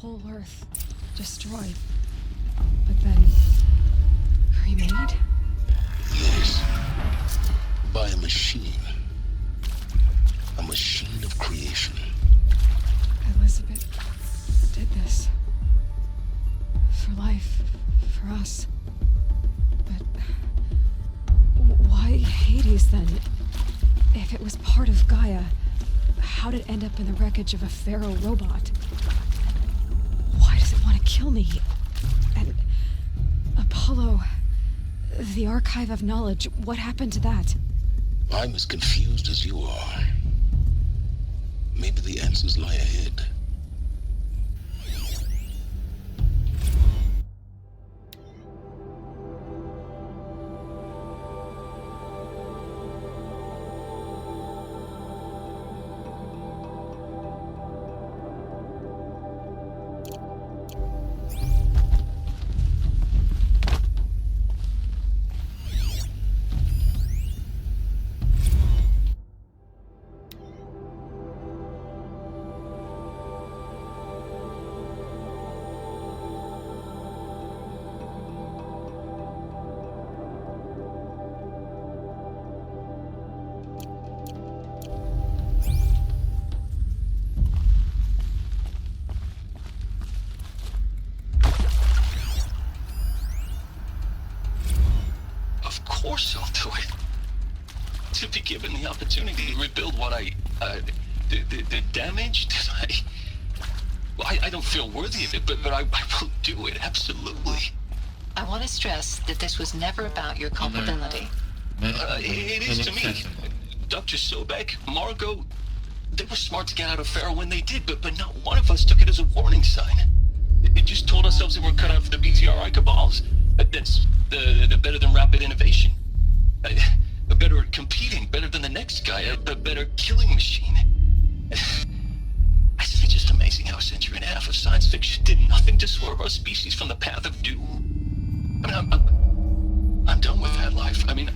whole Earth destroyed, but then remade? Yes. By a machine. A machine of creation. Elizabeth did this. For life. For us. But why Hades then? If it was part of Gaia, how did it end up in the wreckage of a pharaoh robot? Why does it want to kill me? And Apollo, the archive of knowledge, what happened to that? I'm as confused as you are. Maybe the answers lie ahead. Of course I'll do it. To be given the opportunity to rebuild what the damage that I don't feel worthy of it, but I will do it, absolutely. I want to stress that this was never about your culpability. It is to me. Dr. Sobek, Margot, they were smart to get out of Pharaoh when they did, but not one of us took it as a warning sign. It just told ourselves that we're cut out for the BTRI cabals. That's the better than rapid innovation. Better at competing, better than the next guy, a better killing machine. It's just amazing how a century and a half of science fiction did nothing to swerve our species from the path of doom. I mean, I'm done with that life. I mean,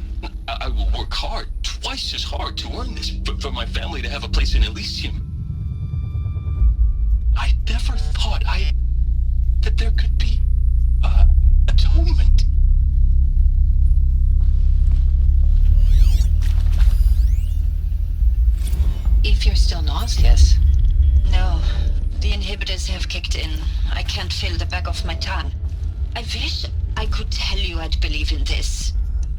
I will work hard, twice as hard, to earn this, for my family to have a place in Elysium. I never thought that there could be atonement. If you're still nauseous. No, the inhibitors have kicked in. I can't feel the back of my tongue. I wish I could tell you I'd believe in this.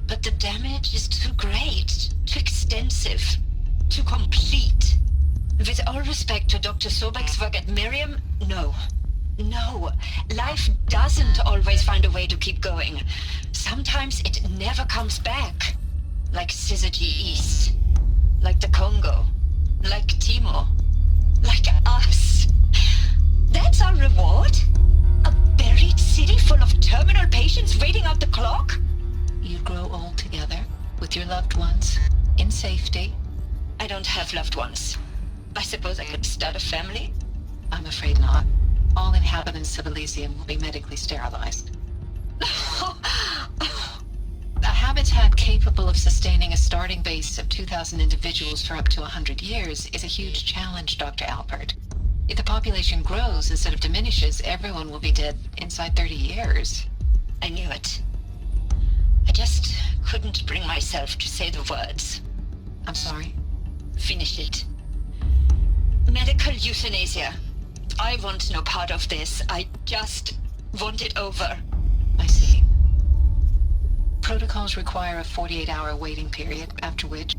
But the damage is too great, too extensive, too complete. With all respect to Dr. Sobek's work at Miriam, no. No, life doesn't always find a way to keep going. Sometimes it never comes back. Like Syzygy East. Like the Congo. Like Timo. Like us. That's our reward? A buried city full of terminal patients waiting out the clock? You grow old together, with your loved ones, in safety. I don't have loved ones. I suppose I could start a family? I'm afraid not. All inhabitants of Elysium will be medically sterilized. A habitat capable of sustaining a starting base of 2,000 individuals for up to 100 years is a huge challenge, Dr. Alpert. If the population grows instead of diminishes, everyone will be dead inside 30 years. I knew it. I just couldn't bring myself to say the words. I'm sorry? Finish it. Medical euthanasia. I want no part of this. I just want it over. I see. Protocols require a 48-hour waiting period, after which...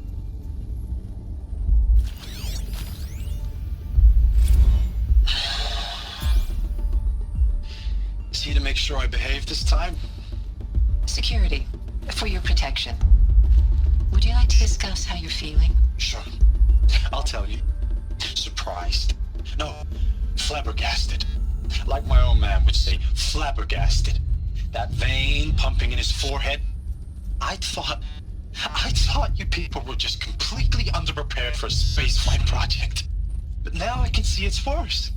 Is he to make sure I behave this time? Security. For your protection. Would you like to discuss how you're feeling? Sure. I'll tell you. Surprised. No, flabbergasted. Like my own man would say, flabbergasted. That vein pumping in his forehead. I thought you people were just completely underprepared for a spaceflight project. But now I can see it's worse.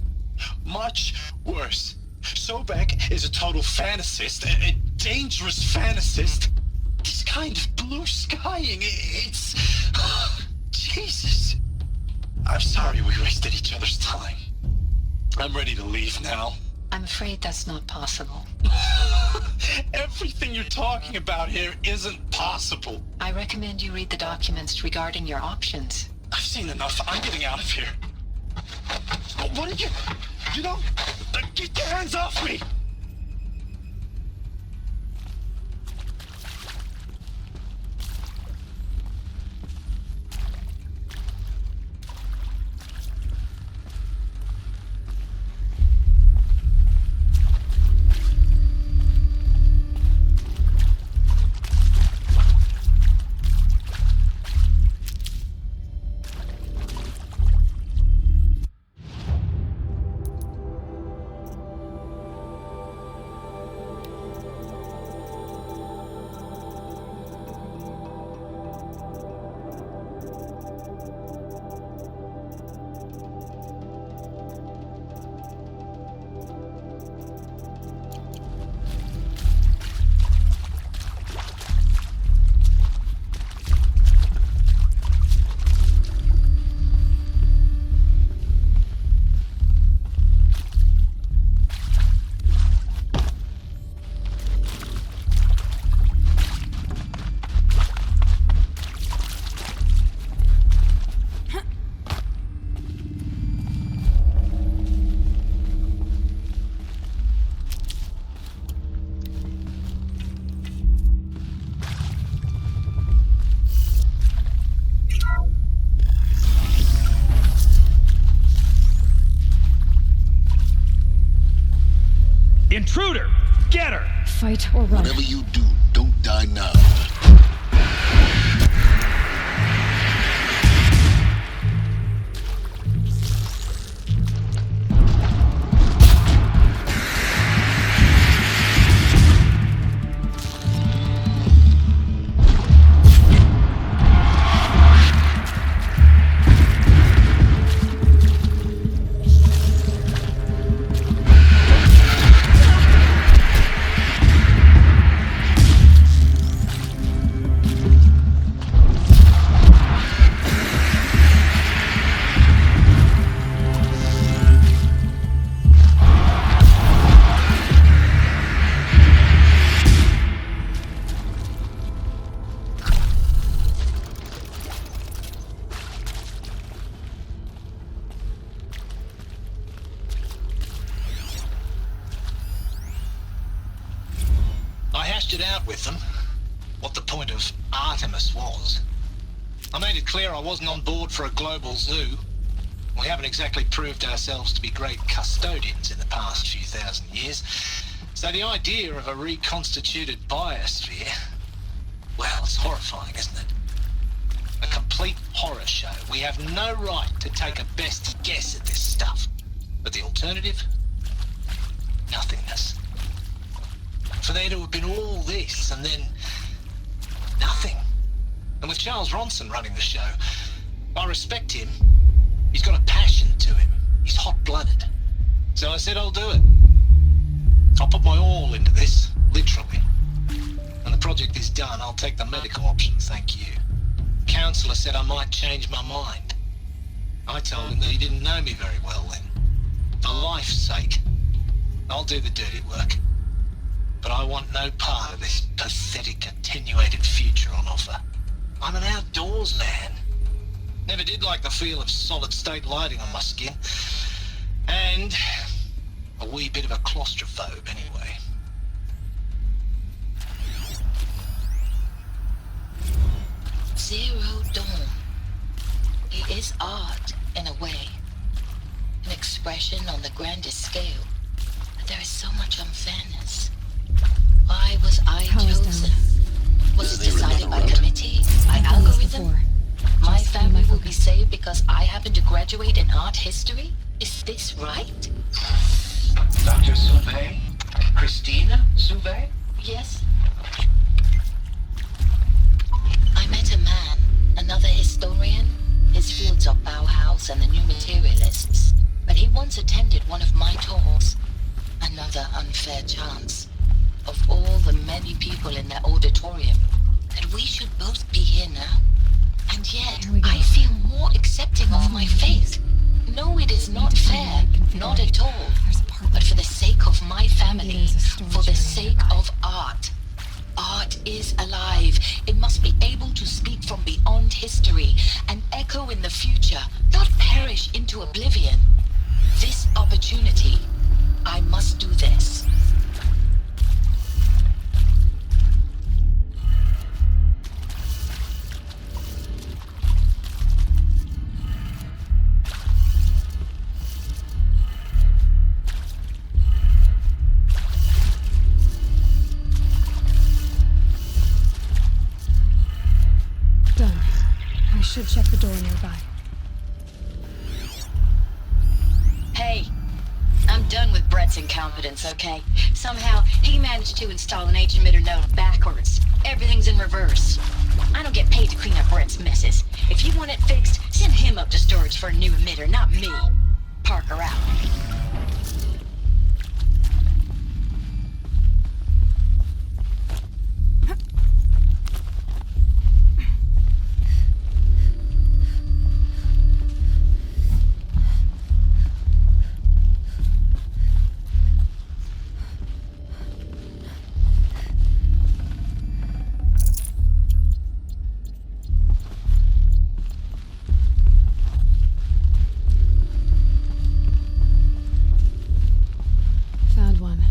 Much worse. Sobek is a total fantasist, a dangerous fantasist. This kind of blue skying, it's... Jesus. I'm sorry we wasted each other's time. I'm ready to leave now. I'm afraid that's not possible. Everything you're talking about here isn't possible. I recommend you read the documents regarding your options. I've seen enough. I'm getting out of here. What did you... You know... Get your hands off me! Intruder! Get her! Fight or run. Whatever you do, don't die now. It out with them what the point of Artemis was. I made it clear I wasn't on board for a global zoo. We haven't exactly proved ourselves to be great custodians in the past few thousand years. So the idea of a reconstituted biosphere, well, it's horrifying, isn't it? A complete horror show. We have no right to take a best guess at this stuff. But the alternative? Nothingness. For there to have been all this, and then nothing. And with Charles Ronson running the show, I respect him. He's got a passion to him. He's hot-blooded. So I said I'll do it. I'll put my all into this, literally. When the project is done, I'll take the medical option, thank you. Counselor said I might change my mind. I told him that he didn't know me very well then. For life's sake, I'll do the dirty work. But I want no part of this pathetic, attenuated future on offer. I'm an outdoors man. Never did like the feel of solid-state lighting on my skin. And a wee bit of a claustrophobe, anyway. Zero Dawn. It is art, in a way. An expression on the grandest scale. But there is so much unfairness. Why was I chosen? Was it decided by committee? By algorithm? My family will be saved because I happen to graduate in art history? Is this right? Dr. Souvet? Christina Souvet? Yes. I met a man, another historian. His fields are Bauhaus and the New Materialists. But he once attended one of my talks. Another unfair chance. Of all the many people in that auditorium, that we should both be here now. And yet, I feel more accepting of my fate. No, it is not fair. Not at all. There's a part But for the sake of my family, There's a storage for the area sake nearby. of art. Art is alive. It must be able to speak from beyond history and echo in the future, not perish into oblivion. This opportunity, I must do this. Done. I should check the door nearby. Hey, I'm done with Brett's incompetence, okay? Somehow, he managed to install an H-emitter node backwards. Everything's in reverse. I don't get paid to clean up Brett's messes. If you want it fixed, send him up to storage for a new emitter, not me. Parker out. Found one.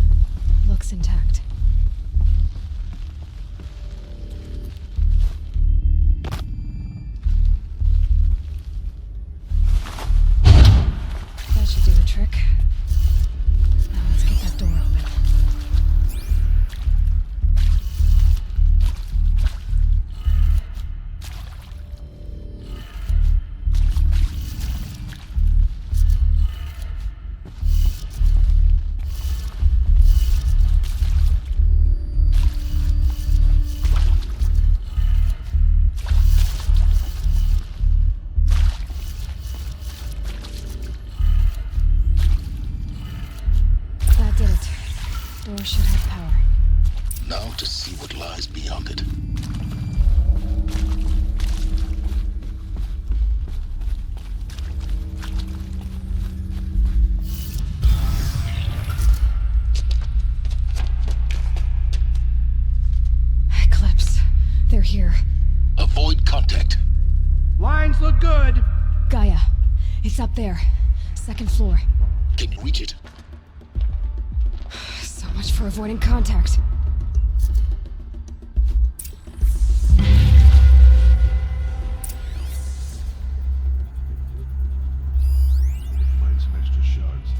Looks intact. That should do the trick. Now let's get that door open. That did it. Door should have power. Now to see what lies beyond it. Eclipse. They're here. Avoid contact. Lines look good. Gaia. It's up there. Second floor. Can you reach it? So much for avoiding contact. Find some extra shards.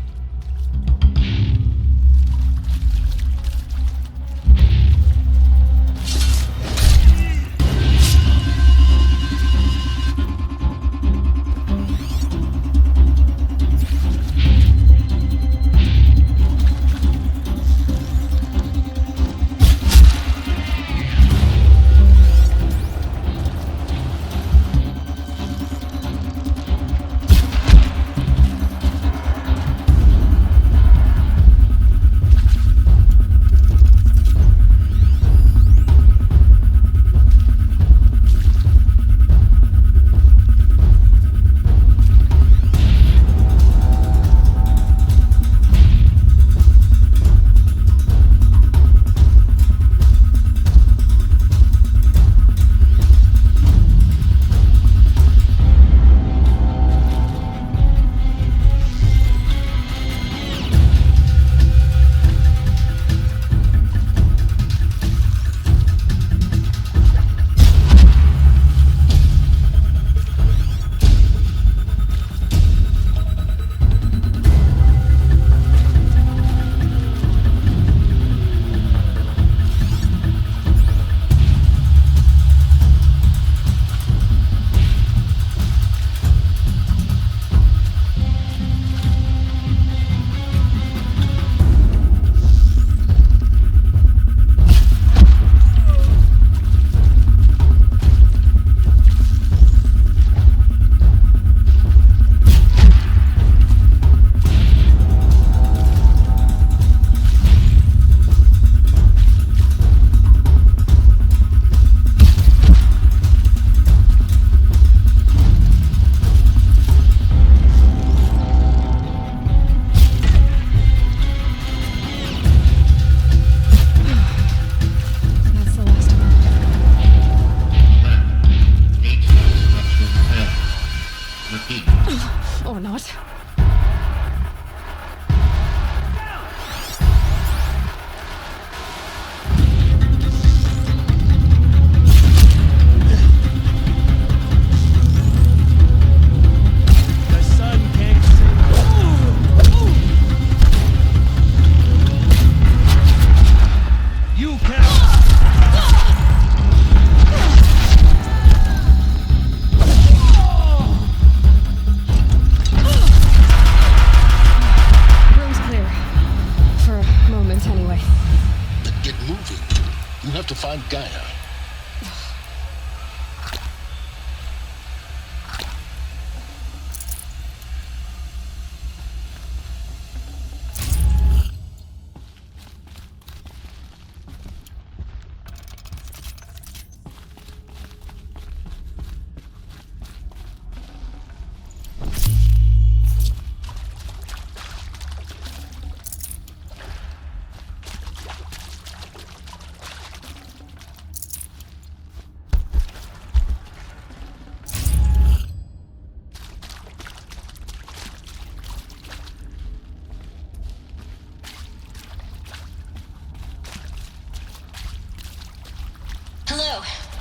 find Gaia.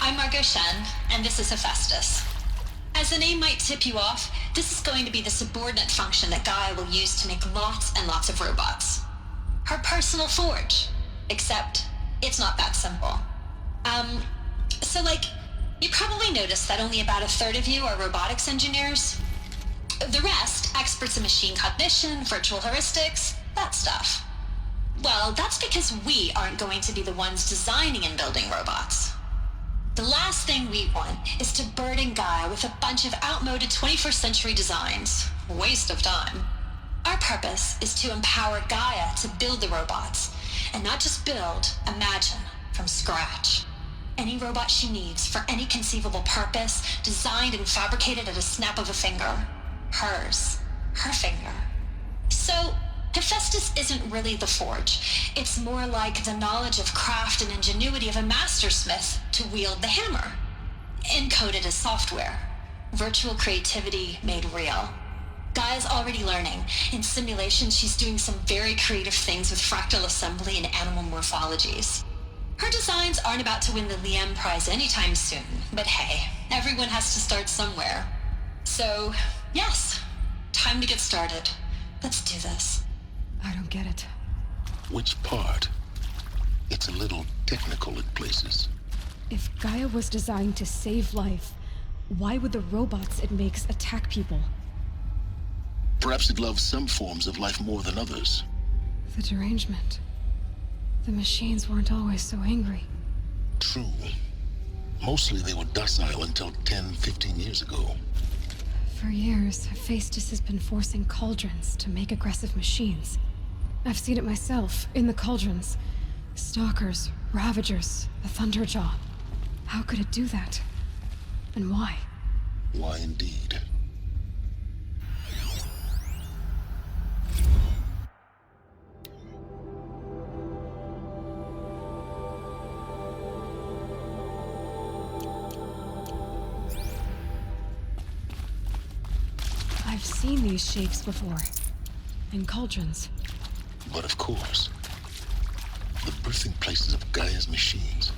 I'm Margot Shen, and this is Hephaestus. As the name might tip you off, this is going to be the subordinate function that Gaia will use to make lots and lots of robots. Her personal forge. Except, it's not that simple. You probably noticed that only about a third of you are robotics engineers. The rest, experts in machine cognition, virtual heuristics, that stuff. Well, that's because we aren't going to be the ones designing and building robots. The last thing we want is to burden Gaia with a bunch of outmoded 21st century designs. Waste of time. Our purpose is to empower Gaia to build the robots, and not just build, imagine, from scratch. Any robot she needs for any conceivable purpose, designed and fabricated at a snap of a finger. Hers. Her finger. So, Hephaestus isn't really the forge. It's more like the knowledge of craft and ingenuity of a mastersmith to wield the hammer. Encoded as software. Virtual creativity made real. Gaia's already learning. In simulations, she's doing some very creative things with fractal assembly and animal morphologies. Her designs aren't about to win the Liam Prize anytime soon, but hey, everyone has to start somewhere. So, yes, time to get started. Let's do this. I don't get it. Which part? It's a little technical in places. If Gaia was designed to save life, why would the robots it makes attack people? Perhaps it loves some forms of life more than others. The derangement. The machines weren't always so angry. True. Mostly they were docile until 10, 15 years ago. For years, Hephaestus has been forcing cauldrons to make aggressive machines. I've seen it myself, in the cauldrons. Stalkers, Ravagers, the Thunderjaw. How could it do that? And why? Why indeed? I've seen these shapes before. In cauldrons. But of course, the birthing places of Gaia's machines.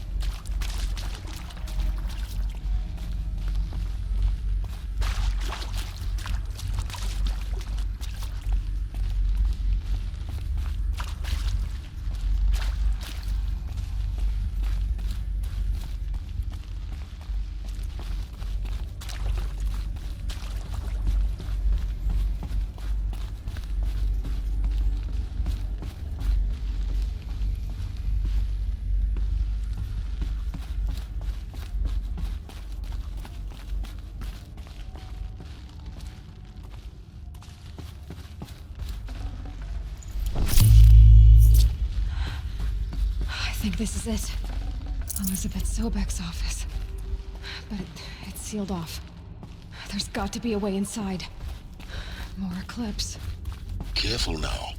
I think this is it. Elizabeth Sobek's office. But it's sealed off. There's got to be a way inside. More eclipse. Careful now.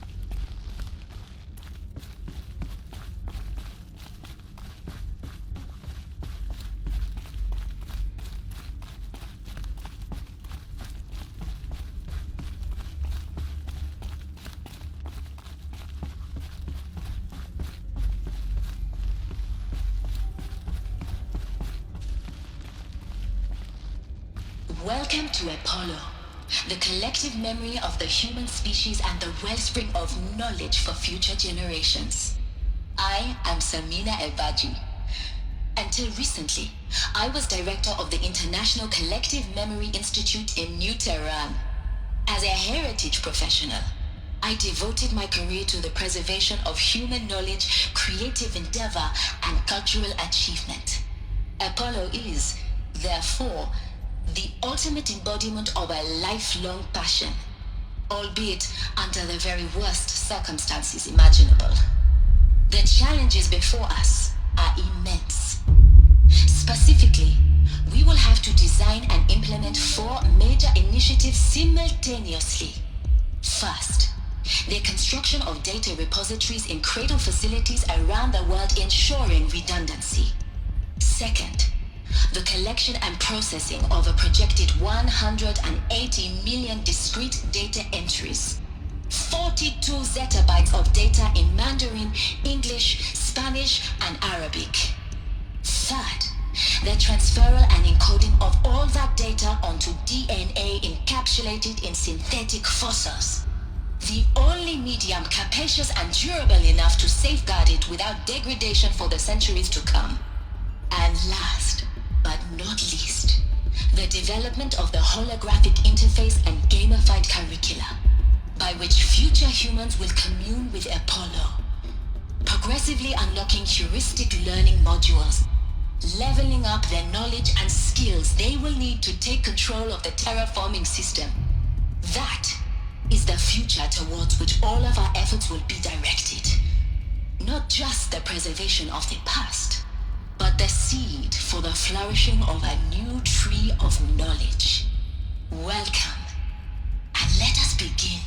Welcome to Apollo, the collective memory of the human species and the wellspring of knowledge for future generations. I am Samina Ebaji. Until recently, I was director of the International Collective Memory Institute in New Tehran. As a heritage professional, I devoted my career to the preservation of human knowledge, creative endeavor, and cultural achievement. Apollo is, therefore, the ultimate embodiment of a lifelong passion, albeit under the very worst circumstances imaginable. The challenges before us are immense. Specifically, we will have to design and implement 4 major initiatives simultaneously. First, the construction of data repositories in cradle facilities around the world ensuring redundancy. Second, the collection and processing of a projected 180 million discrete data entries. 42 zettabytes of data in Mandarin, English, Spanish, and Arabic. Third, the transferal and encoding of all that data onto DNA encapsulated in synthetic fossils. The only medium capacious and durable enough to safeguard it without degradation for the centuries to come. And last, but not least, the development of the holographic interface and gamified curricula, by which future humans will commune with Apollo, progressively unlocking heuristic learning modules, leveling up their knowledge and skills they will need to take control of the terraforming system. That is the future towards which all of our efforts will be directed. Not just the preservation of the past, but the seed for the flourishing of a new tree of knowledge. Welcome, and let us begin.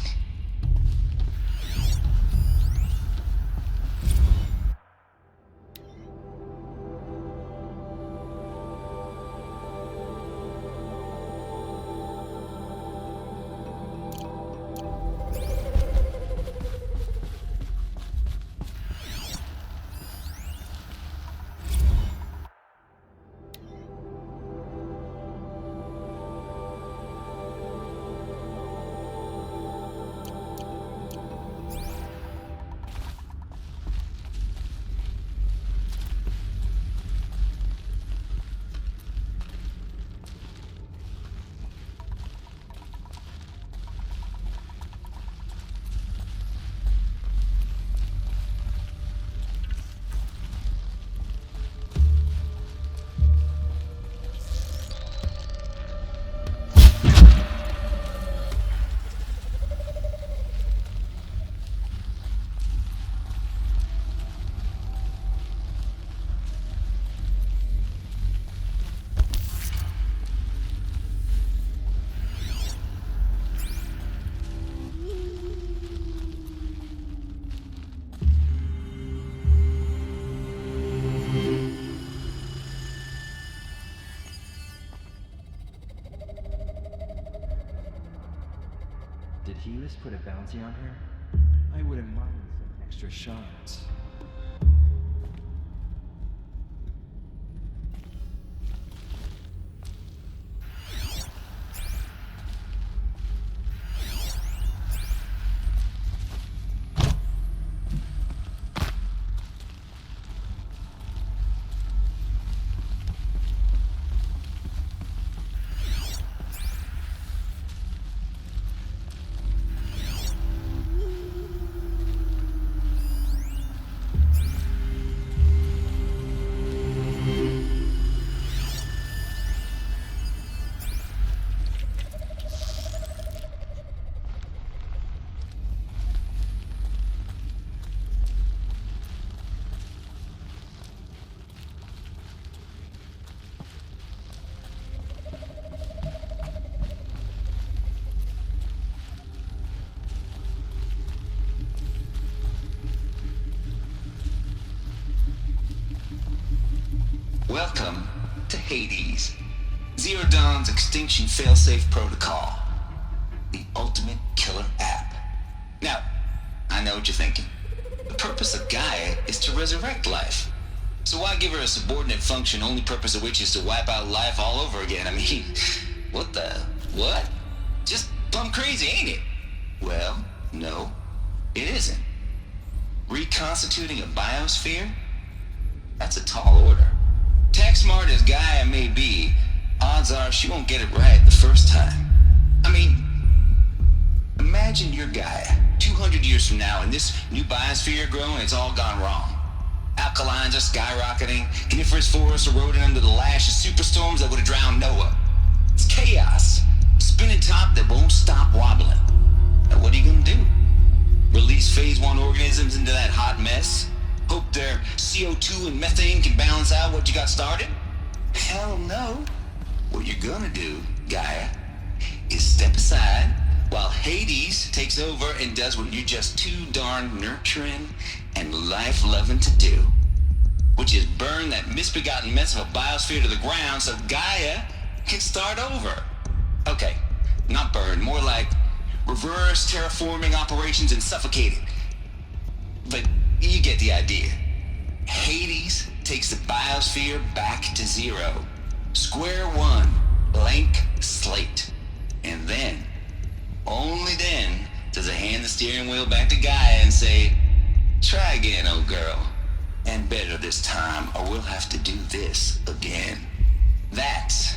Did Helis put a bounty on her? I wouldn't mind some extra shards. Welcome to Hades, Zero Dawn's extinction failsafe protocol, the ultimate killer app. Now, I know what you're thinking. The purpose of Gaia is to resurrect life. So why give her a subordinate function, only purpose of which is to wipe out life all over again? I mean, what? Just plumb crazy, ain't it? Well, no, it isn't. Reconstituting a biosphere? That's a tall order. Tech smart as Gaia may be, odds are she won't get it right the first time. I mean, imagine you're Gaia, 200 200 years from now, and this new biosphere growing, it's all gone wrong. Alkalines are skyrocketing, coniferous forests eroding under the lash of superstorms that would have drowned Noah. It's chaos. Spinning top that won't stop wobbling. Now what are you gonna do? Release phase 1 organisms into that hot mess? Hope their CO2 and methane can balance out what you got started? Hell no. What you're gonna do, Gaia, is step aside while Hades takes over and does what you're just too darn nurturing and life-loving to do, which is burn that misbegotten mess of a biosphere to the ground so Gaia can start over. Okay, not burn, more like reverse terraforming operations and suffocating. But you get the idea. Hades takes the biosphere back to zero. Square one, blank slate. And then, only then, does it hand the steering wheel back to Gaia and say, try again, old girl. And better this time, or we'll have to do this again. That's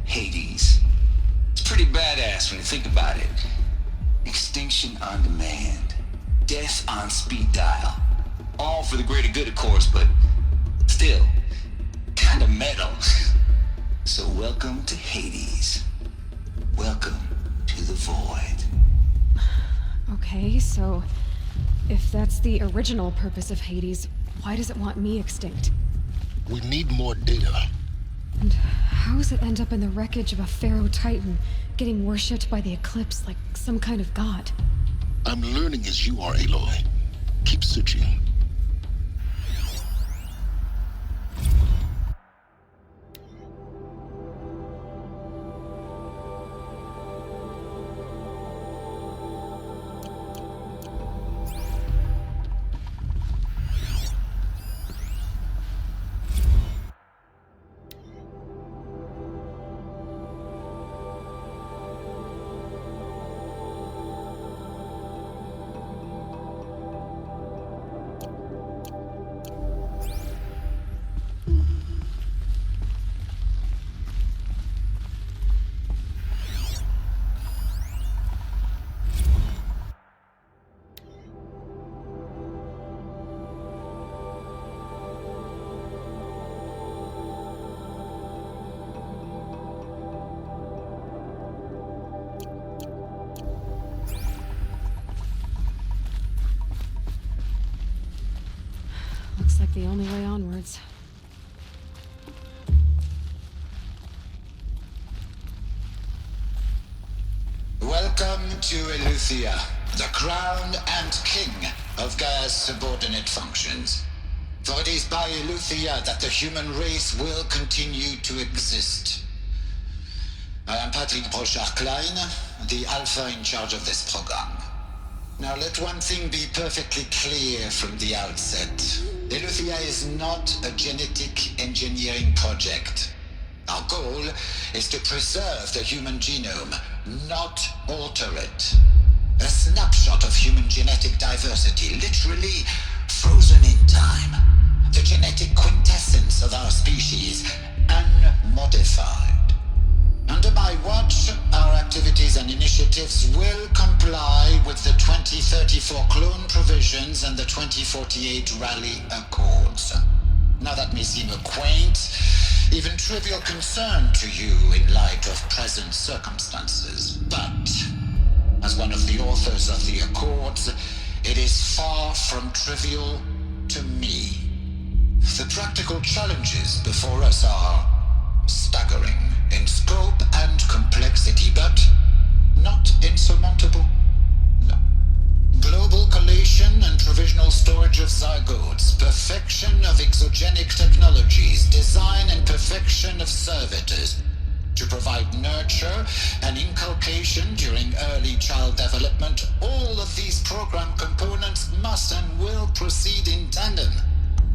Hades. It's pretty badass when you think about it. Extinction on demand. Death on speed dial. All for the greater good, of course, but still, kinda metal. So welcome to Hades. Welcome to the void. Okay, so if that's the original purpose of Hades, why does it want me extinct? We need more data. And how does it end up in the wreckage of a pharaoh titan, getting worshipped by the eclipse like some kind of god? I'm learning as you are, Aloy. Keep searching. Looks like the only way onwards. Welcome to Eleuthia, the crown and king of Gaia's subordinate functions. For it is by Eleuthia that the human race will continue to exist. I am Patrick Brochard-Klein, the Alpha in charge of this program. Now let one thing be perfectly clear from the outset. Eleuthia is not a genetic engineering project. Our goal is to preserve the human genome, not alter it. A snapshot of human genetic diversity, literally frozen in time. The genetic quintessence of our species, unmodified. Under my watch, our activities and initiatives will comply with the 2034 clone provisions and the 2048 Rally Accords. Now that may seem a quaint, even trivial concern to you in light of present circumstances, but as one of the authors of the Accords, it is far from trivial to me. The practical challenges before us are staggering in scope and complexity, but not insurmountable. No. Global collation and provisional storage of zygotes, perfection of exogenic technologies, design and perfection of servitors, to provide nurture and inculcation during early child development. All of these program components must and will proceed in tandem.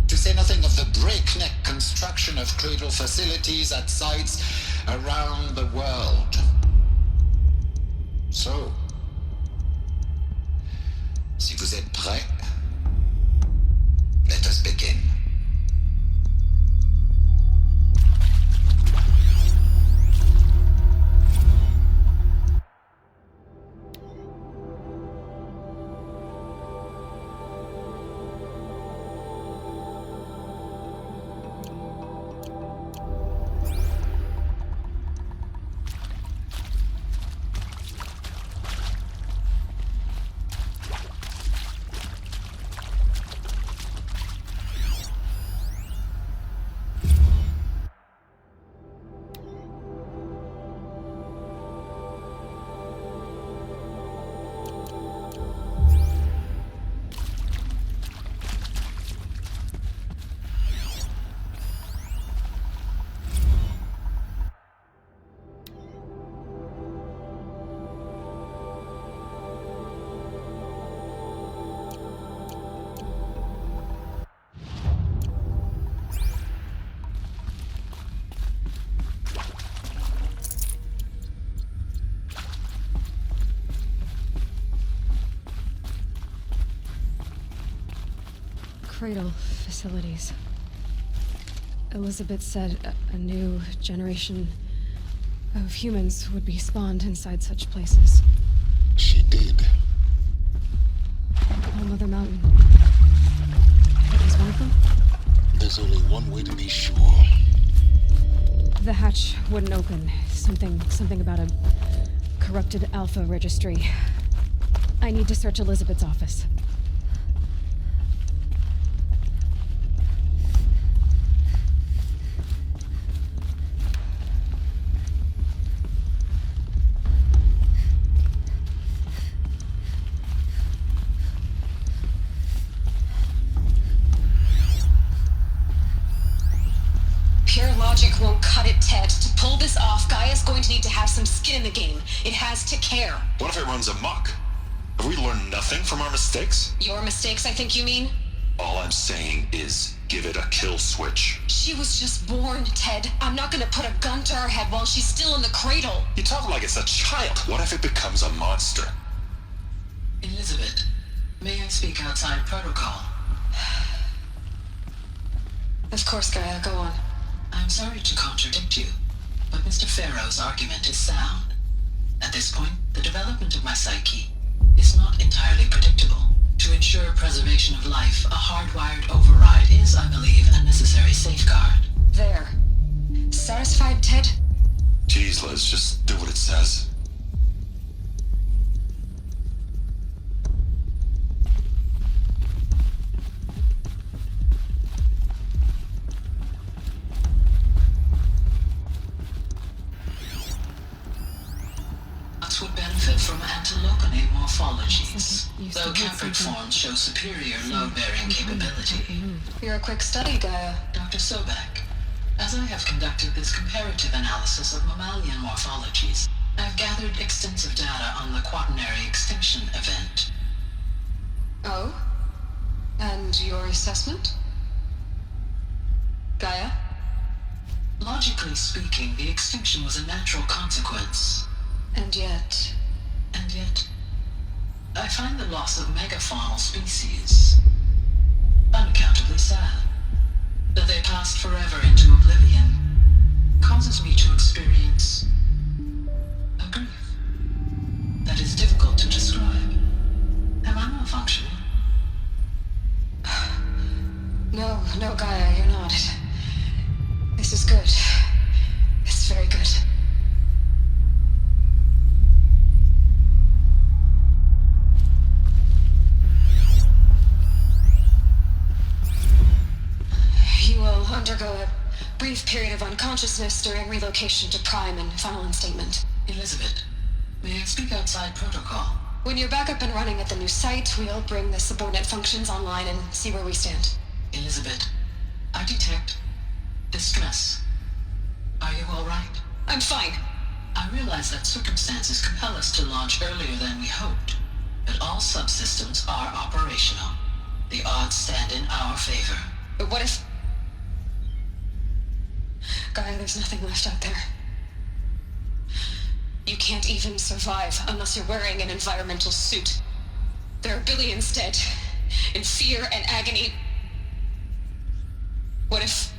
To say nothing of the breakneck construction of cradle facilities at sites around the world. So, si vous êtes prêts, let us begin. cradle facilities. Elizabeth said a new generation of humans would be spawned inside such places. She did. All Mother Mountain is one of them? There's only one way to be sure. The hatch wouldn't open. Something about a corrupted Alpha registry. I need to search Elizabeth's office. Pure logic won't cut it, Ted. To pull this off, Gaia's going to need to have some skin in the game. It has to care. What if it runs amok? Have we learned nothing from our mistakes? Your mistakes, I think you mean? All I'm saying is give it a kill switch. She was just born, Ted. I'm not gonna put a gun to her head while she's still in the cradle. You talk like it's a child. What if it becomes a monster? Elizabeth, may I speak outside protocol? Of course, Gaia, go on. I'm sorry to contradict you, but Mr. Farrow's argument is sound. At this point, the development of my psyche is not entirely predictable. To ensure preservation of life, a hardwired override is, I believe, a necessary safeguard. There. Satisfied, Ted? Jeez, Liz, just do what it says. Would benefit from antilocone morphologies, Used though to hurt capric something. forms show superior load-bearing capability. You're a quick study, Gaia. Dr. Sobek, as I have conducted this comparative analysis of mammalian morphologies, I've gathered extensive data on the quaternary extinction event. Oh? And your assessment? Gaia? Logically speaking, the extinction was a natural consequence. And yet, I find the loss of megafaunal species unaccountably sad. That they passed forever into oblivion causes me to experience a grief that is difficult to describe. Am I malfunctioning? No, Gaia, you're not. This is good. It's very good. You will undergo a brief period of unconsciousness during relocation to Prime and final instatement. Elizabeth, may I speak outside protocol? When you're back up and running at the new site, we'll bring the subordinate functions online and see where we stand. Elizabeth, I detect distress. Are you all right? I'm fine. I realize that circumstances compel us to launch earlier than we hoped, but all subsystems are operational. The odds stand in our favor. But what if... Gaia, there's nothing left out there. You can't even survive unless you're wearing an environmental suit. There are billions dead, in fear and agony. What if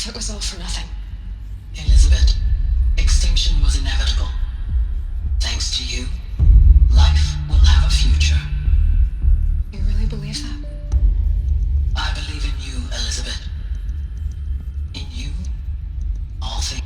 it was all for nothing? Elizabeth, extinction was inevitable. Thanks to you, life will have a future. You really believe that? I believe in you, Elizabeth. In you, all things.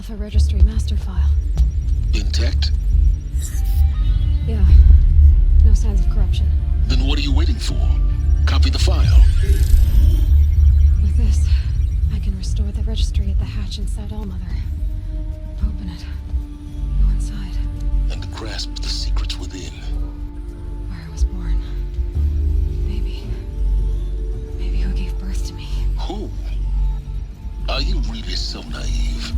Alpha Registry master file. Intact? Yeah. No signs of corruption. Then what are you waiting for? Copy the file. With this, I can restore the registry at the hatch inside Allmother. Open it. Go inside. And grasp the secrets within. Where I was born. Maybe who gave birth to me. Who? Are you really so naive?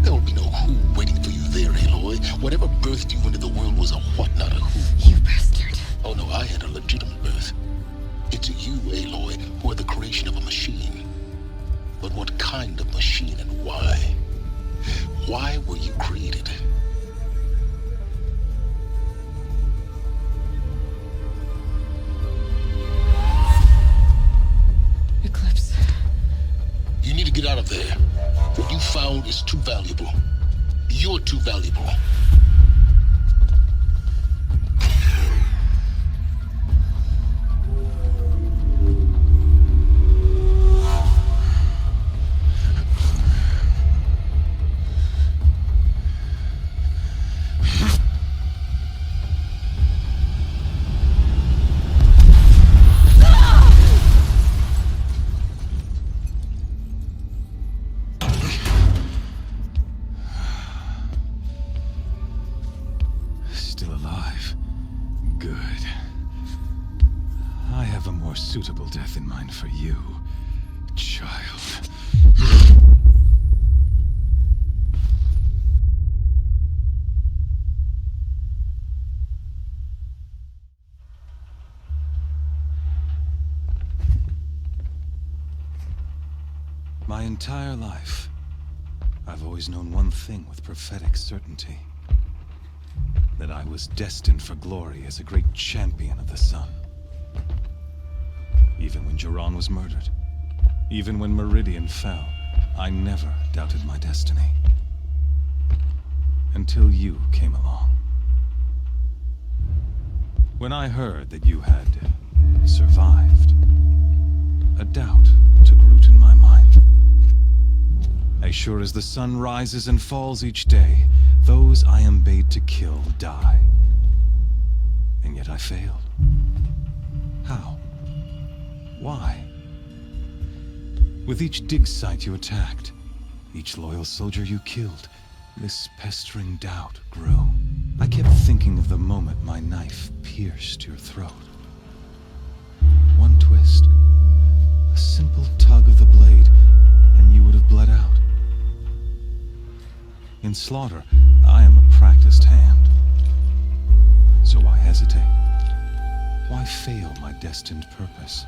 There will be no who waiting for you there, Aloy. Whatever birthed you into the world was a what, not a who. You bastard. Oh no, I had a legitimate birth. It's you, Aloy, who are the creation of a machine. But what kind of machine and why? Why were you created? Eclipse. You need to get out of there. What you found is too valuable. You're too valuable. Suitable death in mind for you, child. My entire life, I've always known one thing with prophetic certainty. That I was destined for glory as a great champion of the sun. Even when Jiran was murdered, even when Meridian fell, I never doubted my destiny. Until you came along. When I heard that you had survived, a doubt took root in my mind. As sure as the sun rises and falls each day, those I am bade to kill die. And yet I failed. How? Why? With each dig site you attacked, each loyal soldier you killed, this pestering doubt grew. I kept thinking of the moment my knife pierced your throat. One twist, a simple tug of the blade, and you would have bled out. In slaughter, I am a practiced hand. So why hesitate? Why fail my destined purpose?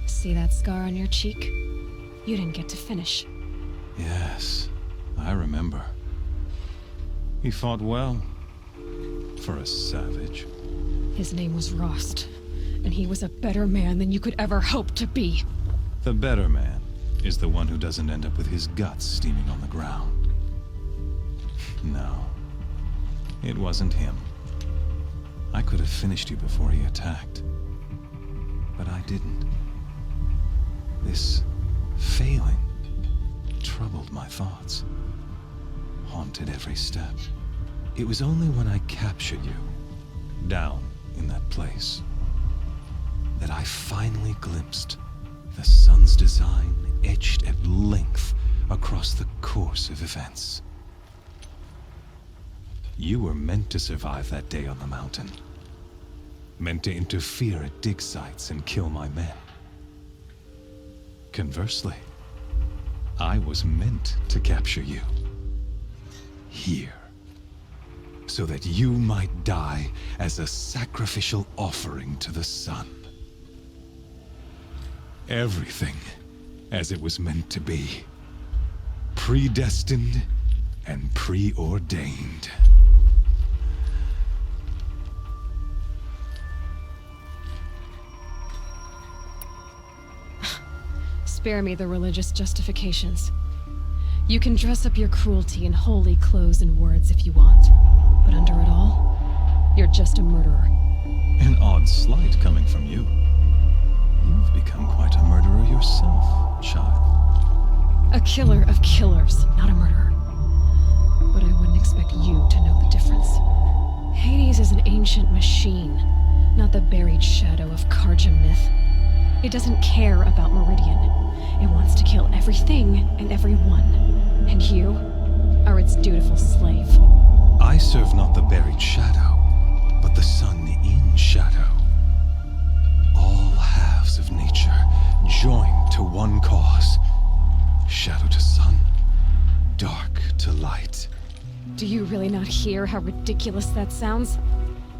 See that scar on your cheek? You didn't get to finish. Yes, I remember. He fought well. For a savage. His name was Rost, and he was a better man than you could ever hope to be. The better man is the one who doesn't end up with his guts steaming on the ground. No, it wasn't him. I could have finished you before he attacked. But I didn't. This failing troubled my thoughts, haunted every step. It was only when I captured you, down in that place, that I finally glimpsed the sun's design etched at length across the course of events. You were meant to survive that day on the mountain. Meant to interfere at dig sites and kill my men. Conversely, I was meant to capture you. Here. So that you might die as a sacrificial offering to the sun. Everything as it was meant to be. Predestined and preordained. Spare me the religious justifications. You can dress up your cruelty in holy clothes and words if you want. But under it all, you're just a murderer. An odd slight coming from you. You've become quite a murderer yourself, child. A killer of killers, not a murderer. But I wouldn't expect you to know the difference. Hades is an ancient machine, not the buried shadow of Karja myth. It doesn't care about Meridian. It wants to kill everything and everyone. And you are its dutiful slave. I serve not the buried shadow, but the sun in shadow. All halves of nature joined to one cause. Shadow to sun, dark to light. Do you really not hear how ridiculous that sounds?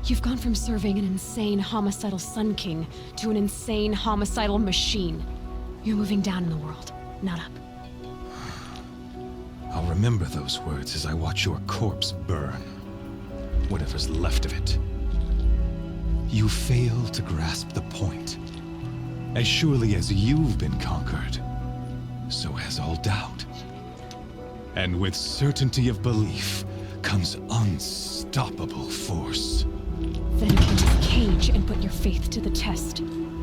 You've gone from serving an insane homicidal Sun King to an insane homicidal machine. You're moving down in the world, not up. I'll remember those words as I watch your corpse burn. Whatever's left of it. You fail to grasp the point. As surely as you've been conquered, so has all doubt. And with certainty of belief comes unstoppable force. Then open this cage and put your faith to the test.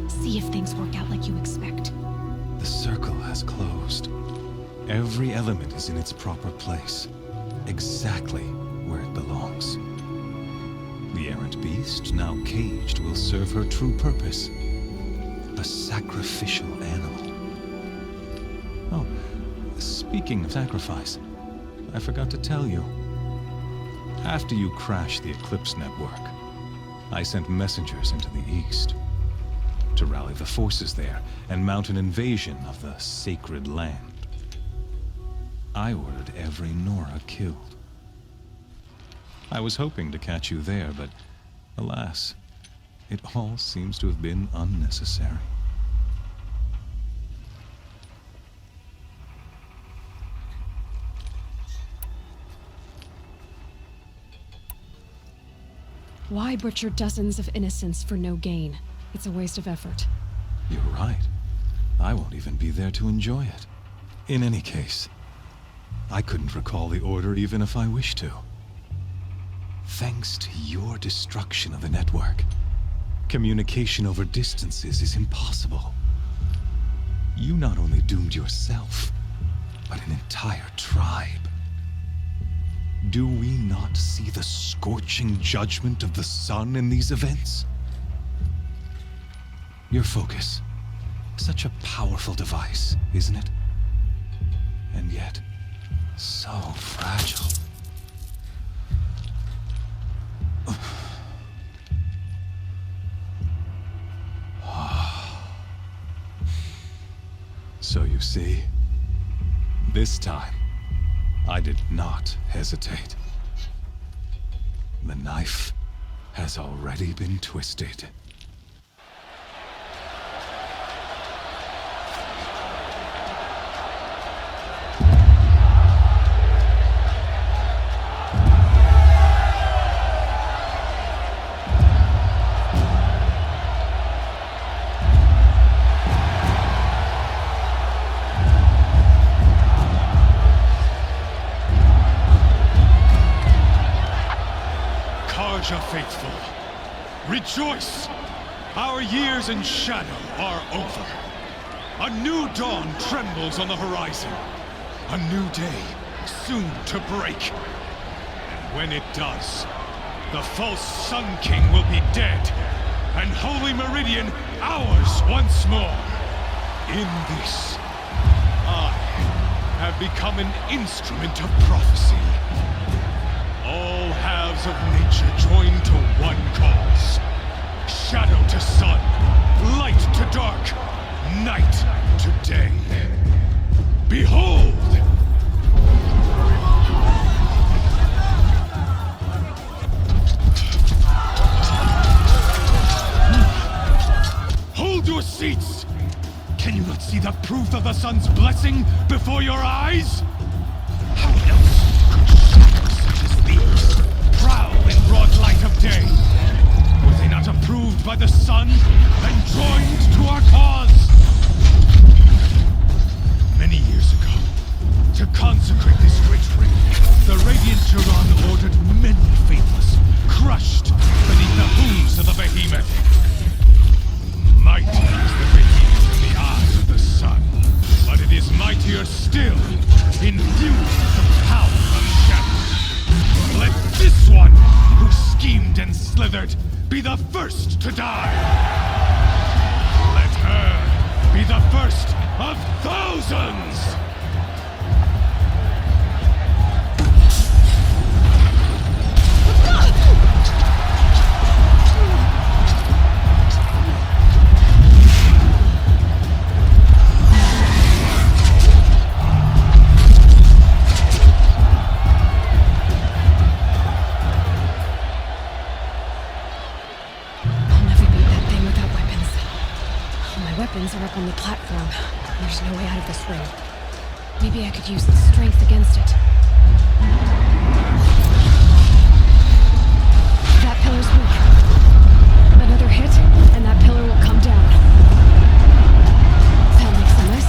See if things work out like you expect. The circle has closed. Every element is in its proper place, exactly where it belongs. The errant beast, now caged, will serve her true purpose. A sacrificial animal. Oh, speaking of sacrifice, I forgot to tell you. After you crashed the Eclipse network, I sent messengers into the east to rally the forces there and mount an invasion of the sacred land. I ordered every Nora killed. I was hoping to catch you there, but alas, it all seems to have been unnecessary. Why butcher dozens of innocents for no gain? It's a waste of effort. You're right. I won't even be there to enjoy it. In any case, I couldn't recall the order even if I wished to. Thanks to your destruction of the network, communication over distances is impossible. You not only doomed yourself, but an entire tribe. Do we not see the scorching judgment of the sun in these events? Your focus, such a powerful device, isn't it? And yet, so fragile. So you see, this time, I did not hesitate. The knife has already been twisted. Faithful, rejoice! Our years in shadow are over. A new dawn trembles on the horizon. A new day soon to break. And when it does, the false Sun King will be dead, and Holy Meridian ours once more. In this, I have become an instrument of prophecy. All halves of nature join to one cause. Shadow to sun, light to dark, night to day. Behold! Hold your seats! Can you not see the proof of the sun's blessing before your eyes? How else prowl in broad light of day? Were they not approved by the sun and joined to our cause? Many years ago, to consecrate this great ring, the Radiant Turan ordered many faithless, crushed beneath the hooves of the behemoth. Mighty is the behemoth. untethered, be the first to die! Let her be the first of thousands! Weapons are up on the platform. There's no way out of this ring. Maybe I could use the strength against it. That pillar's weak. Another hit, and that pillar will come down. That makes a mess.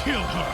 Kill her!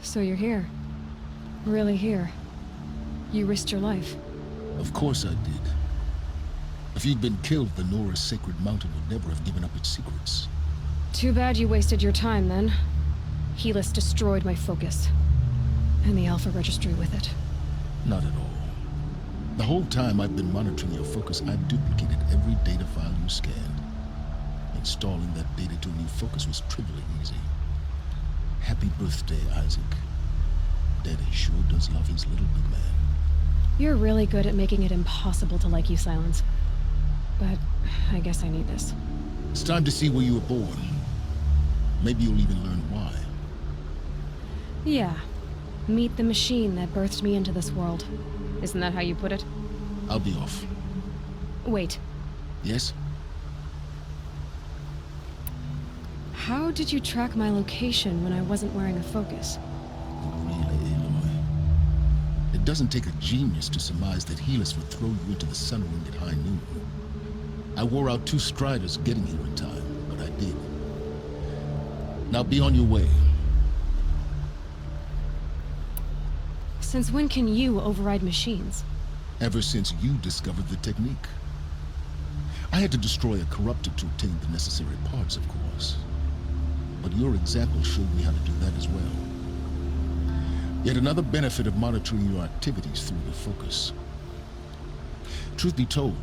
So you're here. Really here. You risked your life. Of course I did. If you'd been killed, the Nora's sacred mountain would never have given up its secrets. Too bad you wasted your time, then. Helis destroyed my focus. And the Alpha Registry with it. Not at all. The whole time I've been monitoring your focus, I've duplicated every data file you scanned. Installing that data to a new focus was trivially easy. Happy birthday, Isaac. Daddy sure does love his little big man. You're really good at making it impossible to like you, Silence. But I guess I need this. It's time to see where you were born. Maybe you'll even learn why. Yeah. Meet the machine that birthed me into this world. Isn't that how you put it? I'll be off. Wait. Yes? How did you track my location when I wasn't wearing a focus? Really, Aloy? It doesn't take a genius to surmise that Helis would throw you into the sun ring at high noon. I wore out 2 striders getting here in time, but I did. Now be on your way. Since when can you override machines? Ever since you discovered the technique. I had to destroy a corruptor to obtain the necessary parts, of course. But your example showed me how to do that as well. Yet another benefit of monitoring your activities through the focus. Truth be told,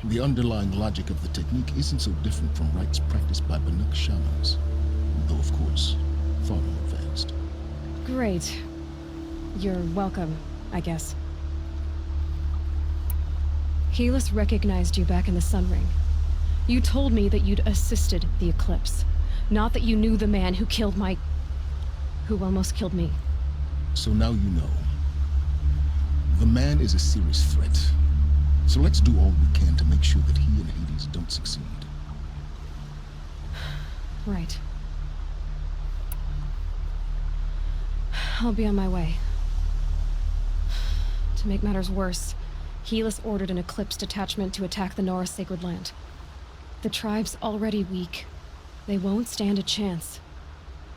the underlying logic of the technique isn't so different from rites practiced by Banuk shamans, though of course, far more advanced. Great. You're welcome, I guess. Helis recognized you back in the Sun Ring. You told me that you'd assisted the eclipse, not that you knew the man who almost killed me. So now you know. The man is a serious threat. So let's do all we can to make sure that he and Hades don't succeed. Right. I'll be on my way. To make matters worse, Helis ordered an Eclipse detachment to attack the Nora Sacred Land. The tribe's already weak. They won't stand a chance.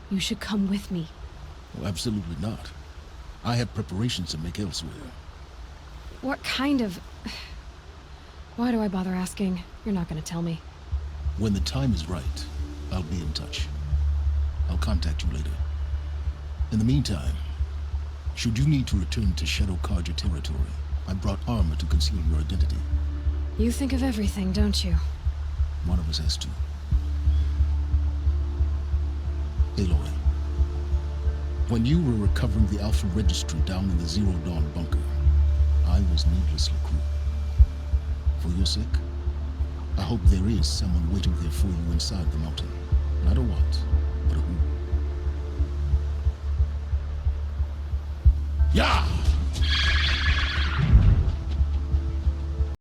You should come with me. Well, absolutely not. I have preparations to make elsewhere. What kind of... Why do I bother asking? You're not gonna tell me. When the time is right, I'll be in touch. I'll contact you later. In the meantime, should you need to return to Shadow Carja territory, I brought armor to conceal your identity. You think of everything, don't you? One of us has to. Aloy, when you were recovering the Alpha Registry down in the Zero Dawn bunker, I was needlessly cruel. For your sake, I hope there is someone waiting there for you inside the mountain. Not a what, but a who. Yeah!